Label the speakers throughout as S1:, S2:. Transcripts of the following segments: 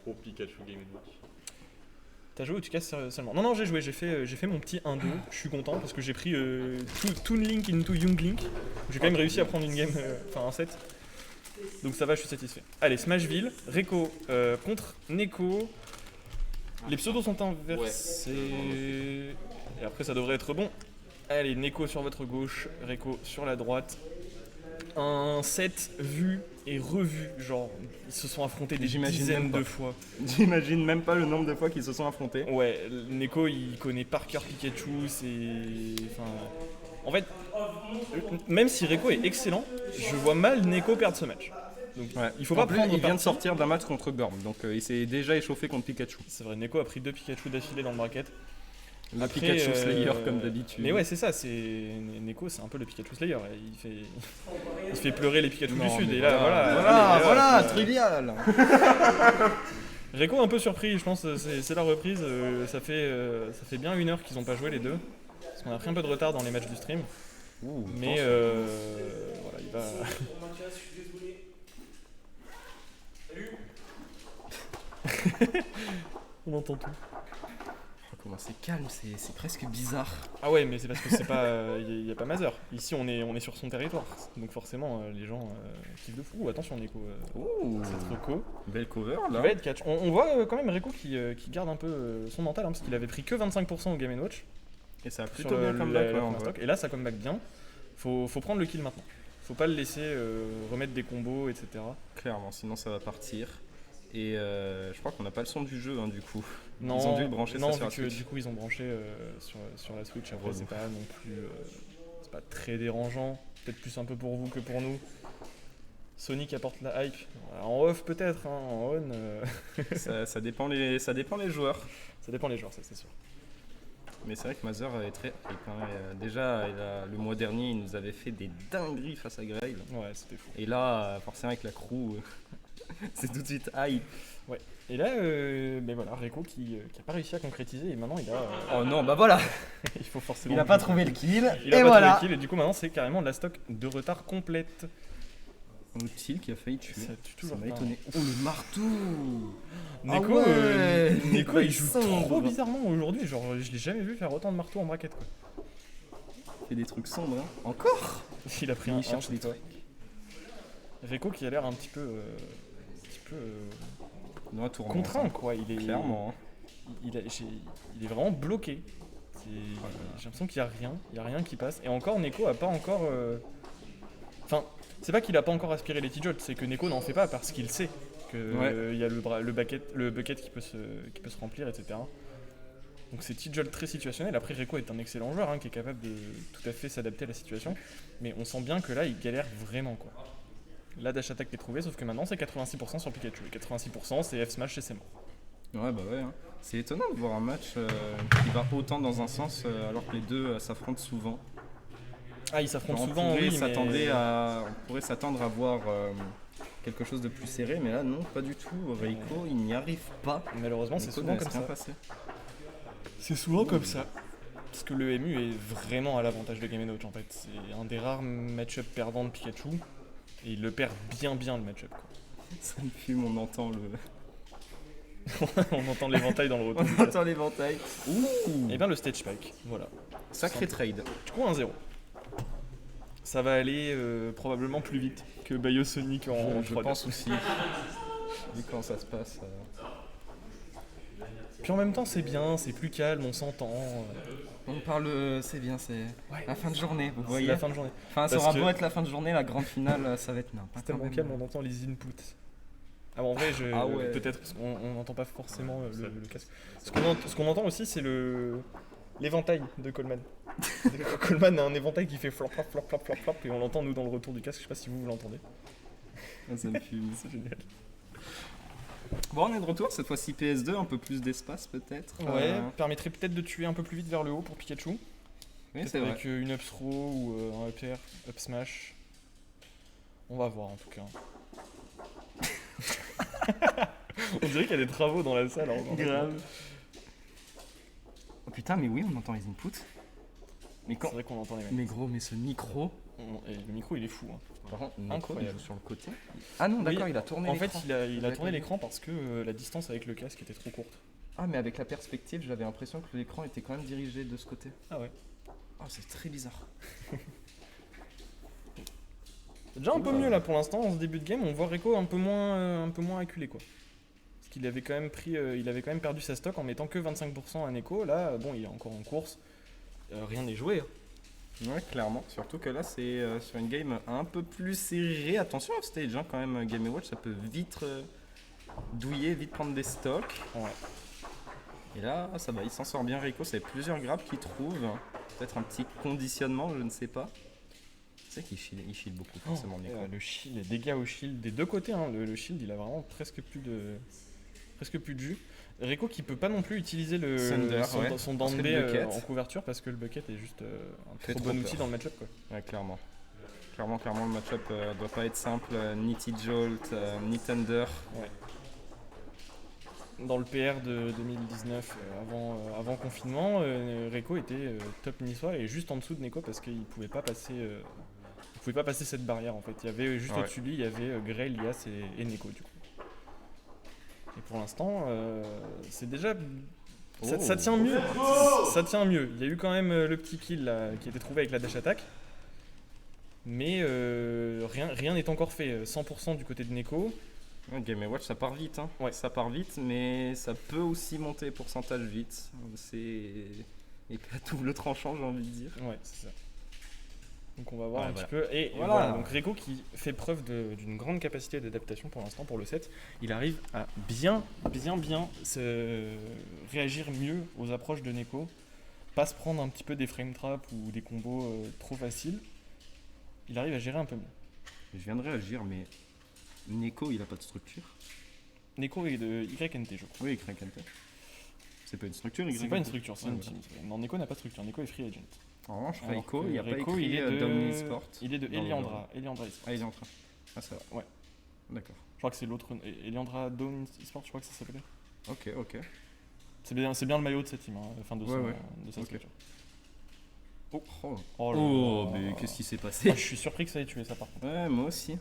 S1: pour Pikachu Game Watch.
S2: T'as joué ou tu casses seulement? Non, j'ai joué, j'ai fait mon petit 1-2. Je suis content parce que j'ai pris Toon Link into Young Link. J'ai quand même réussi à prendre une game, enfin un set. Donc ça va, je suis satisfait. Allez, Smashville, Reiko contre Neko. Les pseudos sont inversés. Et après, ça devrait être bon. Allez, Neko sur votre gauche, Reiko sur la droite. Un set vu et revu, genre ils se sont affrontés des dizaines de fois.
S3: J'imagine même pas le nombre de fois qu'ils se sont affrontés.
S2: Ouais, Neko il connaît par cœur Pikachu, c'est... Enfin... En fait, même si Reiko est excellent, je vois mal Neko perdre ce match. Donc
S3: Ouais.
S2: il faut
S3: En
S2: pas
S3: plus,
S2: prendre
S3: il vient de
S2: parti.
S3: sortir d'un match contre Gorm, donc il s'est déjà échauffé contre Pikachu.
S2: C'est vrai, Neko a pris 2 Pikachu d'affilée dans le bracket.
S3: Le
S2: Après,
S3: Pikachu Slayer comme d'habitude.
S2: Mais ouais, c'est ça, Neko c'est un peu le Pikachu Slayer. Il fait pleurer les Pikachu du Sud. Et là, voilà,
S3: trivial.
S2: Reiko un peu surpris, je pense, c'est la reprise. Ça fait bien 1 heure qu'ils n'ont pas joué les deux. Parce qu'on a pris un peu de retard dans les matchs du stream. Mais voilà, il va. On entend tout.
S3: Comment c'est calme, c'est presque bizarre.
S2: Ah ouais, mais c'est parce que c'est pas, il y a pas Mazer. Ici, on est sur son territoire, donc forcément, les gens kiffent de fou. Ouh, attention, Neko. Cette reco.
S3: Belle cover
S2: Il
S3: là.
S2: va être catch. On voit quand même Reiko qui garde un peu son mental, parce qu'il avait pris que 25% au Game & Watch.
S3: Et ça a
S2: Sur
S3: plutôt bien comeback
S2: la
S3: en
S2: première
S3: vrai.
S2: stock. Et là, ça comeback bien. Faut prendre le kill maintenant. Faut pas le laisser remettre des combos, etc.
S3: Clairement, sinon ça va partir. Et je crois qu'on n'a pas le son du jeu du coup.
S2: Non,
S3: Ils ont dû le brancher
S2: non,
S3: ça sur la
S2: vu que
S3: Switch.
S2: du coup ils ont branché sur la Switch. Après,
S3: Relou.
S2: c'est pas non plus, c'est pas très dérangeant. Peut-être plus un peu pour vous que pour nous. Sonic apporte la hype. En off peut-être, hein, en on.
S3: ça dépend les joueurs.
S2: Ça dépend des joueurs, ça c'est sûr.
S3: Mais c'est vrai que Mazer est très hype. Déjà, le mois dernier, il nous avait fait des dingueries face à Grail.
S2: Ouais, c'était fou.
S3: Et là, forcément avec la crew, c'est tout de suite hype.
S2: Ouais. Et là, ben voilà, Reiko qui a pas réussi à concrétiser et maintenant il a.
S3: Oh non, bah voilà.
S2: Il faut forcément.
S4: Il a pas trouvé le kill.
S2: Il a
S4: Et
S2: pas
S4: voilà.
S2: trouvé le kill et du coup maintenant c'est carrément de la stock de retard complète.
S3: Outil qui a failli tuer.
S2: Ça tue
S3: Ça
S2: toujours
S3: m'a
S2: pas.
S3: étonné. Oh le marteau.
S2: Neko,
S4: Ah ouais.
S2: Neko il joue
S4: Sombre.
S2: trop bizarrement aujourd'hui, genre je l'ai jamais vu faire autant de marteaux en bracket quoi.
S3: Il fait des trucs sombres. Hein. Encore.
S2: Il a pris
S3: Il
S2: un
S3: cherche
S2: cette
S3: des
S2: fois.
S3: trucs.
S2: Reiko qui a l'air un petit peu
S3: Dans la tournoi.
S2: contraint quoi, il est
S3: Clairement.
S2: il est vraiment bloqué. J'ai l'impression qu'il y a rien qui passe. Et encore Neko a pas encore enfin, c'est pas qu'il a pas encore aspiré les T-Jolt, c'est que Neko n'en fait pas parce qu'il sait que il y a le bucket qui peut se remplir, etc. Donc c'est T-Jolt très situationnel. Après Reiko est un excellent joueur qui est capable de tout à fait s'adapter à la situation. Mais on sent bien que là il galère vraiment quoi. La dash attack est trouvée, sauf que maintenant c'est 86% sur Pikachu. Et 86% c'est F-Smash et c'est mort.
S3: Ouais, bah ouais. Hein. C'est étonnant de voir un match qui va autant dans un sens alors que les deux s'affrontent souvent.
S2: Ah, ils s'affrontent
S3: Genre,
S2: souvent, oui, mais...
S3: on pourrait s'attendre à voir quelque chose de plus serré, mais là non, pas du tout. Reiko, il n'y arrive pas.
S2: Malheureusement, c'est
S3: Reiko
S2: souvent
S3: ne laisse
S2: comme
S3: rien
S2: ça.
S3: passer.
S2: C'est souvent comme ça. Parce que le MU est vraiment à l'avantage de Game & Watch en fait. C'est un des rares match-up perdants de Pikachu. Et il le perd bien le match-up quoi.
S3: Ça me fume, on entend le.
S2: On entend l'éventail dans le retour.
S3: On entend l'éventail. Ouh.
S2: Et bien le stage spike, voilà.
S3: Sacré trade.
S2: Du coup 1-0. Ça va aller probablement plus vite que Biosonic en
S3: Je
S2: 3D.
S3: pense aussi. Vu comment ça se passe.
S2: Puis en même temps c'est bien, c'est plus calme, on s'entend.
S3: On parle, c'est bien, c'est la fin de journée, vous
S2: C'est
S3: voyez.
S2: la fin de journée.
S3: Enfin, ça
S2: Parce
S3: aura
S2: que-
S3: beau être la fin de journée, la grande finale, ça va être n'importe
S2: C'est tellement calme, on entend les inputs. Ah bon, en vrai,
S3: Ah ouais.
S2: peut-être parce qu'on n'entend pas forcément le casque. Ce qu'on entend aussi, c'est l'éventail de Coleman. Coleman a un éventail qui fait flop, flop, flop, flop, flop, flop, et on l'entend nous dans le retour du casque. Je sais pas si vous l'entendez.
S3: Ça me fume.
S2: C'est génial.
S3: Bon, on est de retour, cette fois-ci PS2, un peu plus d'espace peut-être.
S2: Ouais, permettrait peut-être de tuer un peu plus vite vers le haut pour Pikachu.
S3: Oui,
S2: Peut-être
S3: c'est vrai.
S2: avec une up throw ou un up air, up smash. On va voir en tout cas. On dirait qu'il y a des travaux dans la salle.
S3: Grave. Oh putain, mais oui, on entend les inputs. Mais
S2: C'est
S3: quand.
S2: vrai qu'on entend les mecs.
S3: Mais gros, mais ce micro.
S2: Et le micro il est fou. Hein.
S3: Par contre, Neko, il
S2: Incroyable.
S3: joue sur le côté. Ah non, d'accord,
S2: Oui,
S3: il a tourné
S2: En fait,
S3: l'écran.
S2: il a
S3: J'avais
S2: tourné
S3: pas
S2: l'écran parce que la distance avec le casque était trop courte.
S3: Ah, mais avec la perspective, j'avais l'impression que l'écran était quand même dirigé de ce côté.
S2: Ah ouais.
S3: Ah, c'est très bizarre.
S2: C'est déjà un peu mieux là pour l'instant, en ce début de game, on voit Reiko un peu moins acculé quoi. Parce qu'il avait quand même il avait quand même perdu sa stock en mettant que 25% à Neko. Là, bon, il est encore en course. Rien n'est joué. Hein.
S3: Ouais, clairement. Surtout que là, c'est sur une game un peu plus serrée. Attention au stage, hein, quand même. Game & Watch, ça peut vite douiller, vite prendre des stocks.
S2: Ouais.
S3: Et là, ça va, il s'en sort bien. Reiko, c'est plusieurs grappes qu'il trouve. Peut-être un petit conditionnement, je ne sais pas. C'est qu'il shield beaucoup, forcément, Neko.
S2: Le shield, les dégâts au shield des deux côtés. Hein. Le shield, il a vraiment presque plus de jus. Reiko qui peut pas non plus utiliser
S3: Thunder,
S2: son
S3: parce
S2: down
S3: que
S2: B
S3: le bucket.
S2: en couverture parce que le bucket est juste un
S3: Fait
S2: trop
S3: trop
S2: bon
S3: peur.
S2: outil dans le match-up quoi.
S3: Ouais, clairement. Clairement, le match-up doit pas être simple. Ni T-Jolt, ni Thunder.
S2: Dans le PR de 2019, avant confinement, Reiko était top niçois et juste en dessous de Neko parce qu'il pouvait pas passer cette barrière en fait. Il y avait juste
S3: Ouais.
S2: au-dessus de lui, il y avait Grey, Lias et Neko du coup. Et pour l'instant, c'est déjà ça tient mieux. Ça tient mieux. Il y a eu quand même le petit kill là, qui a été trouvé avec la dash attack. Mais rien n'est encore fait. 100% du côté de Neko.
S3: Ouais, Game & Watch, ça part vite. Hein.
S2: Ouais.
S3: Ça part vite, mais ça peut aussi monter pourcentage vite. C'est épée à double tranchant, j'ai envie de dire.
S2: Ouais, c'est ça. Donc on va voir
S3: Ouais,
S2: un
S3: voilà.
S2: petit peu. Et
S3: Voilà.
S2: voilà, donc Reiko qui fait preuve d'une grande capacité d'adaptation pour l'instant pour le set. Il arrive à bien se réagir mieux aux approches de Neko. Pas se prendre un petit peu des frame traps ou des combos trop faciles. Il arrive à gérer un peu mieux.
S3: Je viens de réagir, mais Neko, il a pas de structure.
S2: Neko est de YNT, je crois.
S3: Oui, Krakente. C'est pas une structure,
S2: C'est pas une structure, c'est
S3: Ouais,
S2: une
S3: voilà.
S2: team. Non, Neko n'a pas de structure. Neko est free agent.
S3: En revanche,
S2: Alors
S3: Reiko,
S2: que
S3: il n'y a pas
S2: Reiko,
S3: écrit
S2: il est de
S3: Domini Sport.
S2: Il est de
S3: dans le
S2: Eliandra.
S3: logo.
S2: Eliandra Esports.
S3: Ah, il est en train. Ah, ça va.
S2: Ouais.
S3: D'accord.
S2: Je crois que c'est l'autre. Eliandra Dawn Esports, je crois que ça s'appelait.
S3: Ok.
S2: C'est bien le maillot de cette team, hein, enfin de,
S3: Ouais.
S2: de sa
S3: Ok.
S2: structure.
S3: Oh,
S2: Oh, là
S3: oh
S2: là.
S3: mais qu'est-ce qui s'est passé?
S2: Ah, je suis surpris que ça ait tué ça par contre.
S3: Ouais, moi aussi.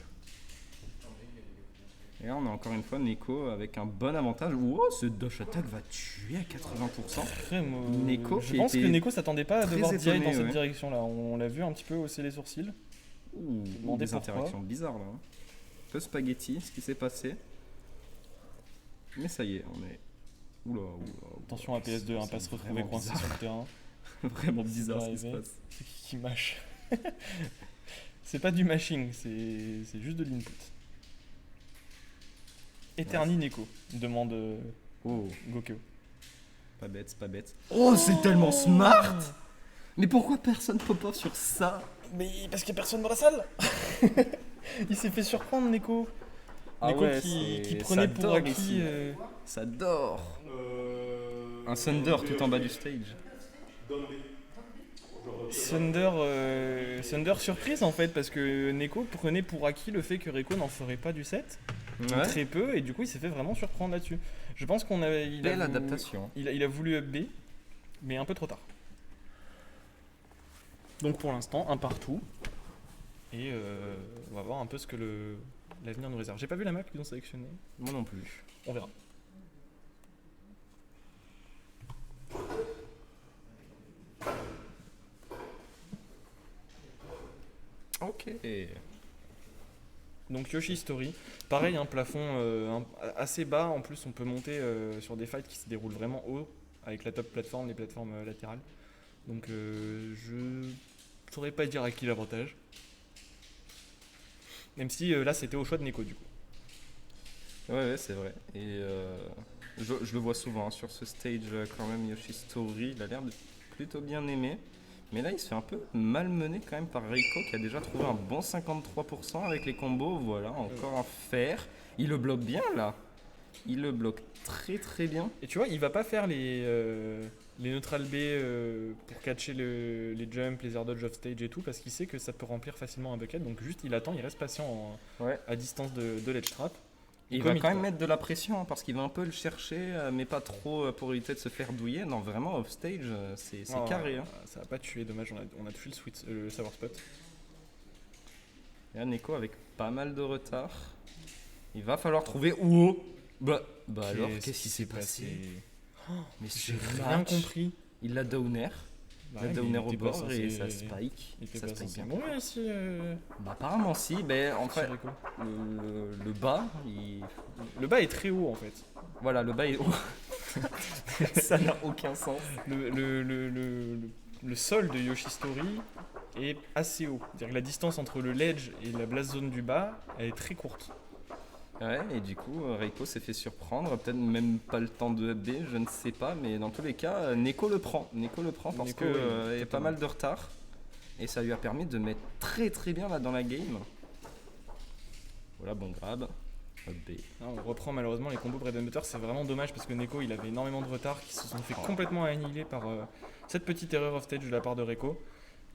S3: Et là, on a encore une fois Neko avec un bon avantage. Wow, ce dash attack va tuer à 80%.
S2: Très mauvais.
S3: Neko
S2: Je
S3: qui
S2: pense que
S3: était
S2: Neko s'attendait pas à
S3: très
S2: devoir DI
S3: étonné,
S2: dans cette
S3: ouais.
S2: direction là. On l'a vu un petit peu hausser les sourcils.
S3: Ouh,
S2: Demandez
S3: des
S2: pourquoi.
S3: interactions bizarres là. Hein. Un peu spaghetti ce qui s'est passé. Mais ça y est, on est. Oula.
S2: Attention à PS2, un
S3: C'est
S2: passe retrouvé
S3: vraiment
S2: coincé
S3: bizarre.
S2: sur le terrain.
S3: Vraiment bizarre ce qui se
S2: arrivé.
S3: passe.
S2: C'est qui mâche. C'est pas du mashing, c'est juste de l'input. Eterni Neko, demande
S3: Oh,
S2: Gokeo.
S3: pas bête, c'est pas bête. Oh, c'est tellement smart! Mais pourquoi personne pop-off sur ça?
S2: Mais parce qu'il y a personne dans la salle. Il s'est fait surprendre Neko.
S3: Ah
S2: Neko
S3: ouais,
S2: qui
S3: c'est-
S2: prenait
S3: ça
S2: pour
S3: dort
S2: acquis.
S3: ici. Ça dort! Un Thunder tout en bas du stage.
S2: Thunder surprise en fait parce que Neko prenait pour acquis le fait que Reiko n'en ferait pas du set,
S3: Ouais.
S2: très peu, et du coup il s'est fait vraiment surprendre là-dessus. Je pense
S3: Belle adaptation.
S2: il a voulu up B, mais un peu trop tard. Donc pour l'instant un partout, et on va voir un peu ce que l'avenir nous réserve. J'ai pas vu la map qu'ils ont sélectionnée,
S3: Moi non plus.
S2: on verra.
S3: Ok.
S2: Donc Yoshi Story, pareil, un plafond assez bas, en plus on peut monter sur des fights qui se déroulent vraiment haut, avec la top plateforme, les plateformes latérales. Donc je saurais pas dire à qui l'avantage. Même si là c'était au choix de Neko du coup.
S3: Ouais, c'est vrai. Et je le vois souvent hein, sur ce stage quand même, Yoshi Story. Il a l'air de plutôt bien aimé. Mais là, il se fait un peu malmener quand même par Reiko qui a déjà trouvé un bon 53% avec les combos. Voilà, encore un fer. Il le bloque bien là. Il le bloque très bien.
S2: Et tu vois, il va pas faire les neutral B pour catcher les jumps, les air dodge off stage et tout, parce qu'il sait que ça peut remplir facilement un bucket. Donc juste il attend, il reste patient
S3: Ouais.
S2: à distance de l'edge trap.
S3: Et il va quand même mettre de la pression hein, parce qu'il va un peu le chercher, mais pas trop pour éviter de se faire douiller. Non, vraiment, off stage, c'est carré. Hein.
S2: Ça va pas tuer, dommage, on a touché le savoir spot.
S3: Et là, Neko avec pas mal de retard. Il va falloir trouver où. Bah alors, qu'est-ce qui s'est passé? Mais
S2: J'ai
S3: ce
S2: rien
S3: match,
S2: compris.
S3: il l'a downer.
S2: Bah
S3: Il a
S2: ouais,
S3: downer
S2: mais
S3: au
S2: il était pas
S3: bord
S2: censé-
S3: et ça spike.
S2: Il était
S3: Ça
S2: pas
S3: spike
S2: censé
S3: bien.
S2: mourir ici.
S3: Bah, apparemment si, mais en fait,
S2: Rico.
S3: le bas,
S2: Le bas est très haut en fait.
S3: voilà, le bas est haut. Ça n'a aucun sens.
S2: Le sol de Yoshistori est assez haut. C'est-à-dire que la distance entre le ledge et la blast zone du bas, elle est très courte.
S3: Ouais, et du coup, Reiko s'est fait surprendre. Peut-être même pas le temps de B, je ne sais pas. Mais dans tous les cas, Neko le prend. Neko le prend parce
S2: Neko,
S3: qu'il
S2: oui,
S3: y a pas
S2: totalement.
S3: mal de retard. Et ça lui a permis de mettre très très bien là dans la game. Voilà, bon grab. Up B.
S2: Là, on reprend malheureusement les combos bread and butter. C'est vraiment dommage parce que Neko il avait énormément de retard qui se sont fait complètement annihiler par cette petite erreur off stage de la part de Reiko.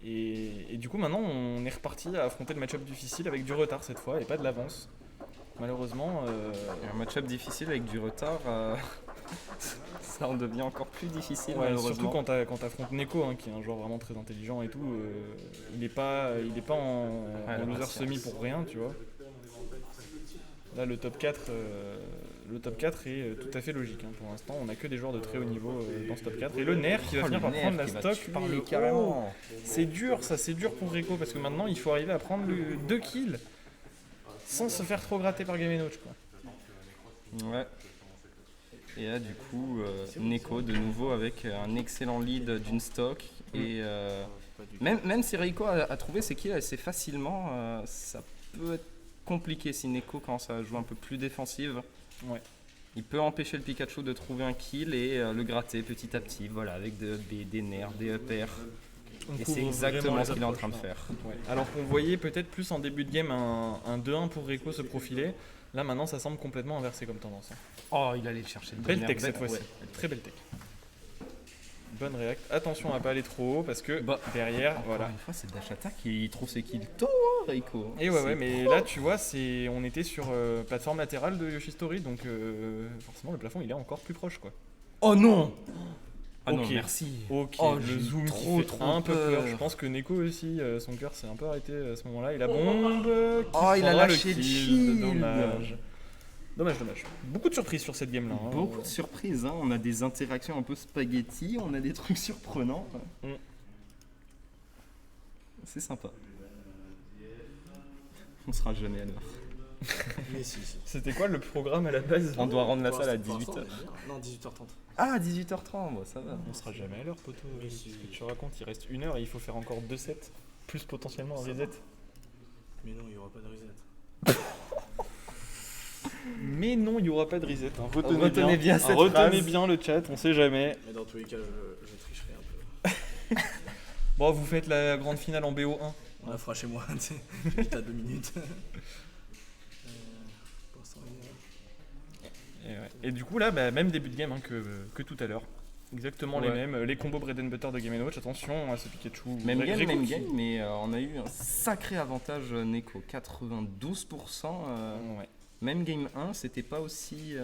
S2: Et du coup, maintenant, on est reparti à affronter le match-up difficile avec du retard cette fois et pas de l'avance. Malheureusement,
S3: Et un match-up difficile avec du retard, ça en devient encore plus difficile
S2: ouais,
S3: malheureusement.
S2: surtout quand t'affrontes Neko, hein, qui est un joueur vraiment très intelligent et tout, il est pas en
S3: la
S2: loser
S3: patience.
S2: semi pour rien, tu vois. Là, le top 4 est tout à fait logique. Hein. Pour l'instant, on a que des joueurs de très haut niveau dans ce top 4. Et le Nerf qui va
S3: Oh,
S2: finir
S3: le
S2: par
S3: nerf
S2: prendre la
S3: qui va
S2: stock
S3: tuer,
S2: par le haut.
S3: carrément.
S2: C'est dur, ça, c'est dur pour Rico parce que maintenant, il faut arriver à prendre 2 kills sans se faire trop gratter par Game Watch, quoi.
S3: Ouais. Et là, du coup, Neko de nouveau avec un excellent lead d'une stock. Et même si Reiko a trouvé ses kills assez facilement, ça peut être compliqué si Neko commence à jouer un peu plus défensive.
S2: Ouais.
S3: Il peut empêcher le Pikachu de trouver un kill et le gratter petit à petit, voilà, avec des nerfs, des up air.
S2: On
S3: Et
S2: couvre
S3: c'est
S2: vraiment
S3: exactement
S2: les
S3: ce qu'il est en
S2: approches,
S3: train de
S2: là.
S3: faire.
S2: Ouais. Alors qu'on voyait peut-être plus en début de game un 2-1 pour Rico se profiler. Là, maintenant, ça semble complètement inversé comme tendance. Hein.
S3: Oh, il allait le chercher.
S2: Belle tech cette fois-ci.
S3: Ouais.
S2: Très belle tech. Bonne react. Attention à pas aller trop haut parce que
S3: Bah,
S2: derrière,
S3: Encore
S2: voilà.
S3: une fois, c'est dash attack et il trouve ses kills tôt, hein, Reiko.
S2: Et ouais,
S3: C'est
S2: mais là, tu vois, on était sur plateforme latérale de Yoshistori, donc forcément, le plafond, il est encore plus proche, quoi.
S3: Oh non. Ah non,
S2: Ok.
S3: merci.
S2: Ok,
S3: Oh,
S2: le
S3: j'ai
S2: zoom
S3: trop,
S2: qui fait
S3: trop
S2: un peu peur.
S3: peur.
S2: Je pense que Neko aussi, son cœur s'est un peu arrêté à ce moment-là. Et la bombe qui
S3: Oh, il a
S2: prendra
S3: lâché le
S2: kill.
S3: shield.
S2: Dommage. Dommage. Beaucoup de surprises sur cette game là.
S3: Beaucoup de surprises, hein. On a des interactions un peu spaghetti, on a des trucs surprenants.
S2: Mm.
S3: C'est sympa. On sera jamais à l'heure.
S4: Mais si.
S2: C'était quoi le programme à la base?
S3: On doit rendre la salle à
S4: Pour
S3: 18h.
S4: l'instant, non, 18h30.
S3: Ah, 18h30, bon, ça va.
S2: On sera jamais à l'heure, poteau.
S4: Oui,
S2: Ce
S4: si.
S2: que tu racontes, il reste 1 heure et il faut faire encore 2 sets. Plus potentiellement un reset.
S4: Mais non, il n'y aura pas de reset.
S2: Mais non, il n'y aura pas de reset. Hein.
S3: Retenez bien cette
S2: Retenez
S3: phrase.
S2: bien le chat, on sait jamais.
S4: Mais dans tous les cas, je tricherai un peu.
S2: Bon, vous faites la grande finale en BO1.
S4: On la fera chez moi, tu sais. J'habite à 2 minutes. Pour l'instant,
S2: Et du coup, là, bah, même début de game hein, que tout à l'heure. Exactement les
S3: Ouais.
S2: mêmes. Les combos bread and butter de Game & Watch. Attention à ce Pikachu.
S3: Même game,
S2: Rico
S3: même
S2: qui-
S3: game, mais on a eu un sacré avantage Neko, 92%.
S2: Ouais.
S3: Même game 1, c'était pas aussi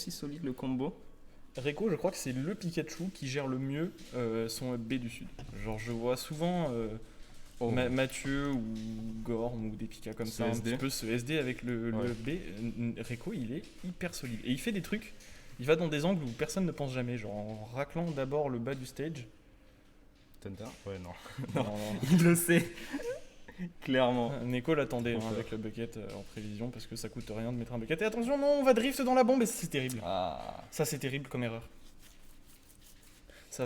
S3: solide le combo.
S2: Rico, je crois que c'est le Pikachu qui gère le mieux son B du sud. Genre, je vois souvent Mathieu ou Gorm ou des Pika comme
S3: Ce
S2: ça, un
S3: SD.
S2: petit peu ce SD avec le
S3: Ouais.
S2: B. Rico, il est hyper solide. Et il fait des trucs, il va dans des angles où personne ne pense jamais, genre en raclant d'abord le bas du stage.
S3: Thunder? Ouais, non.
S2: Non, non,
S3: Il le sait. Clairement.
S2: non. Neko l'attendait hein,
S3: Enfin.
S2: avec le bucket en prévision parce que ça coûte rien de mettre un bucket. Et attention, non, on va drift dans la bombe et ça, c'est terrible.
S3: Ah.
S2: Ça, c'est terrible comme erreur. Ça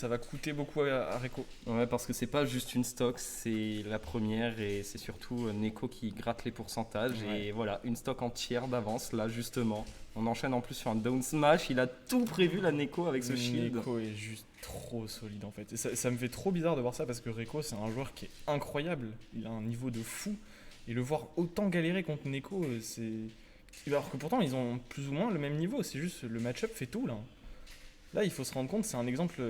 S2: va coûter beaucoup à Rico.
S3: Ouais, parce que c'est pas juste une stock, c'est la première et c'est surtout Neko qui gratte les pourcentages.
S2: Ouais.
S3: Et voilà, une stock entière d'avance là justement. On enchaîne en plus sur un down smash. Il a tout prévu la Neko avec ce shield.
S2: Neko est juste trop solide en fait. Et ça me fait trop bizarre de voir ça parce que Rico c'est un joueur qui est incroyable. Il a un niveau de fou. Et le voir autant galérer contre Neko, c'est. Alors que pourtant ils ont plus ou moins le même niveau. C'est juste le match-up fait tout là. Là il faut se rendre compte, c'est un exemple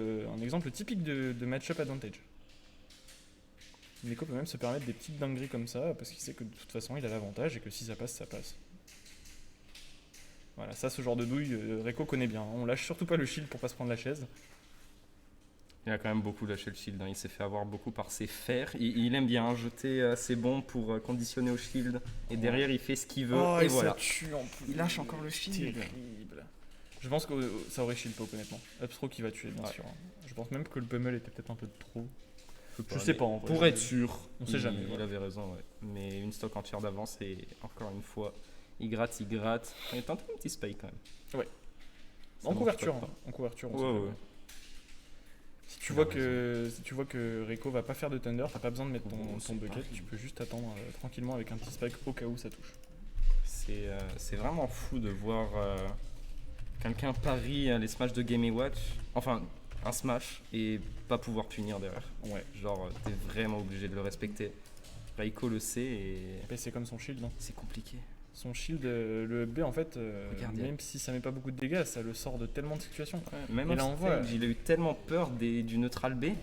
S2: typique de match-up advantage. Neko peut même se permettre des petites dingueries comme ça parce qu'il sait que de toute façon il a l'avantage et que si ça passe, ça passe. Voilà, ça, ce genre de douille, Rico connaît bien. On lâche surtout pas le shield pour pas se prendre la chaise.
S3: Il a quand même beaucoup lâché le shield, hein. Il s'est fait avoir beaucoup par ses fers. Il aime bien jeter ses bombes pour conditionner au shield. Et derrière, il fait ce qu'il veut.
S2: Oh,
S3: et
S2: et
S3: voilà.
S2: ça tue en plus.
S3: Il lâche encore le shield.
S2: Terrible. Je pense que ça aurait shield pop honnêtement. Upstroke qui va tuer bien
S3: Ouais.
S2: sûr. Je pense même que le pummel était peut-être un peu de trop. Je
S3: Mais
S2: sais pas en vrai.
S3: Pour être sûr,
S2: On sait jamais,
S3: Il
S2: voilà.
S3: avait raison, ouais. Mais une stock entière d'avance et encore une fois, il gratte. Il tente un petit spike quand même. Ça
S2: En
S3: mange
S2: couverture,
S3: pas de
S2: hein. En couverture, on
S3: Ouais,
S2: sait
S3: ouais.
S2: jamais. Si tu
S3: Il a
S2: vois que Rico va pas faire de Thunder, t'as pas besoin de mettre
S3: Oh,
S2: ton
S3: c'est
S2: bucket,
S3: pareil.
S2: tu peux juste attendre tranquillement avec un petit spike au cas où ça touche.
S3: C'est vraiment fou de voir quelqu'un pari les smash de Game & Watch, enfin un smash, et pas pouvoir punir derrière.
S2: Ouais.
S3: Genre, t'es vraiment obligé de le respecter. Raiko le sait et
S2: Et c'est comme son shield. Hein.
S3: c'est compliqué.
S2: Son shield, le B en fait,
S3: Regarde,
S2: même si ça met pas beaucoup de dégâts, ça le sort de tellement de situations.
S3: Même
S2: Et
S3: en
S2: là, on voit-
S3: stage, il a eu tellement peur du neutral B.
S2: Ouais,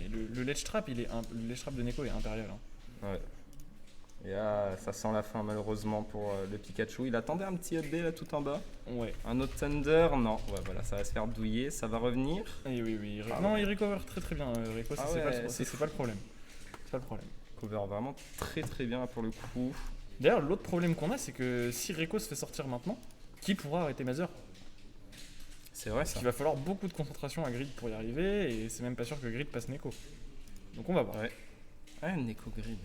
S2: et le ledge trap, le ledge trap de Neko est impérial. Hein.
S3: Ouais. Et là, ça sent la fin malheureusement pour le Pikachu. Il attendait un petit up B là tout en bas.
S2: Ouais.
S3: Un autre Thunder, non. Ouais, voilà, ça va se faire douiller, ça va revenir.
S2: Et oui,
S3: Ah
S2: non,
S3: ouais.
S2: il recover très très bien. Rico, ça,
S3: Ah
S2: c'est
S3: ouais,
S2: pas, le-
S3: c'est
S2: c'est pas le problème. C'est pas le problème.
S3: Cover vraiment très très bien pour le coup.
S2: D'ailleurs, l'autre problème qu'on a, c'est que si Rico se fait sortir maintenant, qui pourra arrêter Mazer?
S3: C'est vrai
S2: Parce
S3: ça.
S2: qu'il va falloir beaucoup de concentration à Grid pour y arriver, et c'est même pas sûr que Grid passe Neko. Donc on va voir.
S3: Ouais. Ah, Neko Grid.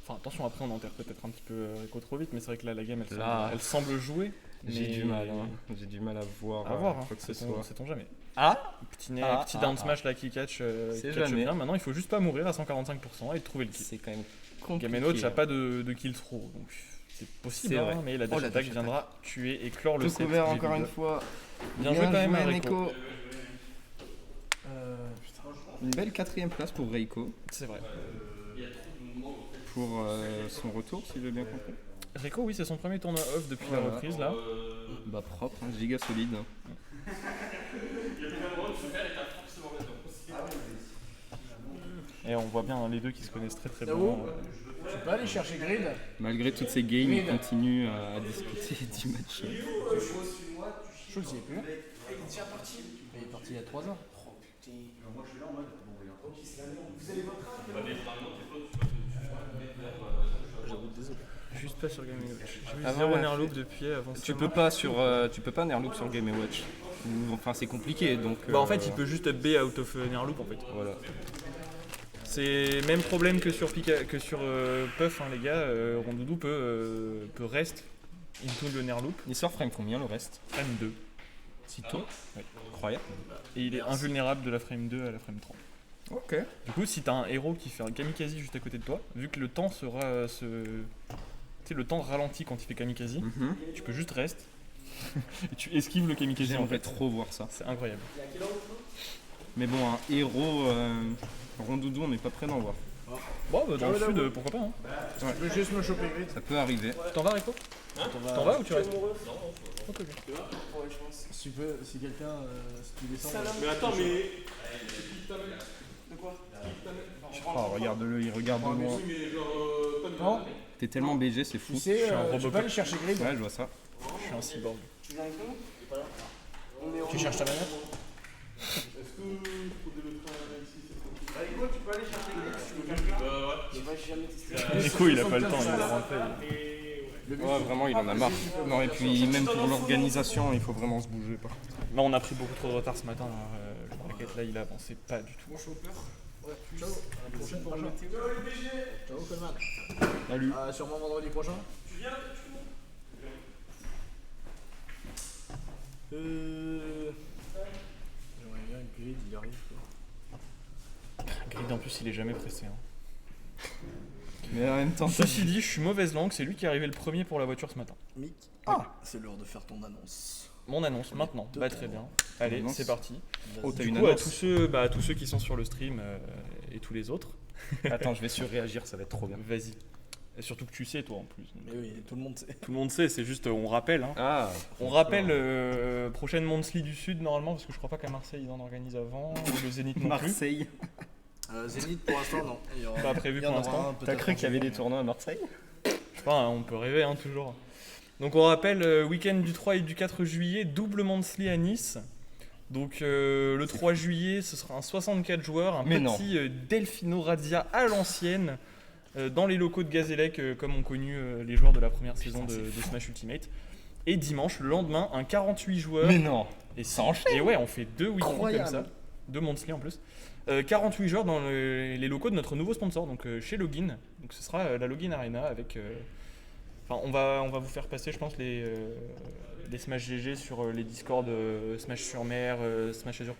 S2: Enfin, attention, après on enterre peut-être un petit peu Rico trop vite, mais c'est vrai que là, la game,
S3: Là.
S2: elle semble jouer.
S3: J'ai
S2: mais-
S3: du mal, hein. J'ai du mal à voir,
S2: À voir, hein.
S3: quoi que ce
S2: Sait-on
S3: soit.
S2: sait-on jamais.
S3: Ah,
S2: Petit down smash là qui catch,
S3: C'est
S2: qui catch
S3: jamais.
S2: bien. Maintenant, il faut juste pas mourir à 145% et trouver le kill.
S3: c'est quand même compliqué.
S2: Game Watch n'a pas de kill trop, donc c'est possible,
S3: C'est
S2: hein,
S3: vrai.
S2: mais la
S3: Oh,
S2: dash
S3: la
S2: attack
S3: dash
S2: viendra tuer et clore le
S3: Tout
S2: set.
S3: couvert
S2: J'ai
S3: encore
S2: vu
S3: une
S2: ça.
S3: fois.
S2: Bien joué quand même,
S3: joué,
S2: Rico.
S3: Neko. Une belle 4ème place pour Reiko
S2: C'est vrai.
S3: pour son retour, si j'ai bien compris.
S2: Rico, oui, c'est son premier tournoi off depuis la
S3: Voilà.
S2: reprise là.
S3: Bah propre, hein, giga solide.
S2: Et on voit bien hein, les deux qui se connaissent très très bien.
S4: J'avoue. Tu peux aller chercher Grid.
S3: Malgré toutes ces games, il continue à discuter du match.
S4: Schultz, il est plus là. Il est parti il y a 3 ans.
S2: Juste pas sur Game Watch. J'ai vu
S3: Avant
S2: 0
S3: la
S2: Nerloop depuis avant
S3: Tu
S2: ça.
S3: peux pas Nerloop sur Game & Watch. Enfin c'est compliqué donc.
S2: Bah en fait, il peut juste B out of Nerloop en fait.
S3: Voilà.
S2: C'est même problème que sur Puff, hein, les gars. Rondoudou peut rest into le Nerloop,
S3: Il sort frame combien le reste?
S2: frame 2.
S3: Si tôt.
S2: Ouais.
S3: Incroyable.
S2: Et il est invulnérable de la frame 2 à la frame 3.
S3: Ok.
S2: Du coup, si t'as un héros qui fait un kamikaze juste à côté de toi, vu que le temps le temps ralentit quand il fait kamikaze, tu peux juste rest et tu esquives le kamikaze en
S3: J'aimerais
S2: fait.
S3: trop voir ça.
S2: C'est incroyable.
S3: Mais bon, un héros Rondoudou, on n'est pas prêt d'en voir.
S2: Bon, bah, dans le sud, pourquoi pas. Hein.
S4: Tu peux juste me choper Grid.
S3: Ça peut arriver.
S2: T'en vas, Rico T'en vas ou tu restes Ok, ok.
S4: Si quelqu'un. Si tu descends.
S1: Mais attends, mais.
S3: Oh, regarde-le, il regarde de loin.
S4: Non,
S3: T'es tellement BG, c'est fou.
S4: tu sais,
S2: suis un
S4: tu
S2: Robocop.
S4: peux aller chercher Grid.
S3: Ouais, je vois ça.
S2: Je suis un cyborg.
S4: Tu cherches ta manette.
S2: Rico, il a pas le temps, il va rentrer.
S3: Ouais, vraiment, il en a marre. Non, et puis même pour l'organisation, il faut vraiment se bouger. Par contre.
S2: Là, on a pris beaucoup trop de retard ce matin. Le bracket là, il a avancé pas du tout.
S4: Ciao. À la prochaine pour le météo. Ciao, Coleman.
S3: Salut.
S4: Sûrement vendredi prochain. J'aimerais bien que Grid il arrive. Quoi.
S2: Grid en plus, il est jamais pressé. Hein.
S3: Mais en même temps,
S2: Ceci dit, je suis mauvaise langue, c'est lui qui est arrivé le premier pour la voiture ce matin.
S4: Mick,
S3: Ah.
S4: c'est l'heure de faire ton annonce.
S2: Mon annonce maintenant. Bah très bien. Allez,
S3: Annonce.
S2: c'est parti.
S3: Oh, t'as
S2: Du
S3: une
S2: coup, à
S3: annonce.
S2: tous ceux qui sont sur le stream et tous les autres,
S3: Attends, je vais surréagir, ça va être trop bien.
S2: vas-y. Et surtout que tu sais, toi en plus. Donc,
S4: Mais oui, tout le monde sait.
S2: tout le monde sait, c'est juste, on rappelle. Hein.
S3: Ah.
S2: On rappelle prochaine Monthly du Sud normalement, parce que je crois pas qu'à Marseille ils en organisent avant, ou le Zénith non plus.
S3: Marseille.
S4: Zénith pour l'instant, non. Il y aura-
S2: Pas prévu
S4: il y en
S2: pour
S4: aura
S2: l'instant.
S4: un,
S3: T'as
S4: peut-être
S3: cru
S4: en
S3: qu'il y avait des
S4: juillet,
S3: tournois à Marseille?
S2: Je sais pas, hein, on peut rêver hein, toujours. Donc on rappelle, week-end du 3 et du 4 juillet, double Monthly à Nice. Donc le 3 juillet, ce sera un 64 joueurs, un
S3: Mais non.
S2: petit Delfino Razzia à l'ancienne, dans les locaux de Gazélec, comme ont connu les joueurs de la première saison de Smash Ultimate. Et dimanche, le lendemain, un 48 joueurs.
S3: Mais non.
S2: Et
S3: Ça enchaîne.
S2: Et ouais, on fait 2 week-ends comme
S4: Incroyable.
S2: ça. 2 monthly en plus. 48 joueurs dans les locaux de notre nouveau sponsor, donc chez Login. Donc ce sera la Login Arena avec. Enfin, on va vous faire passer, je pense, les Smash GG sur les Discord Smash sur Mer, Smash Azure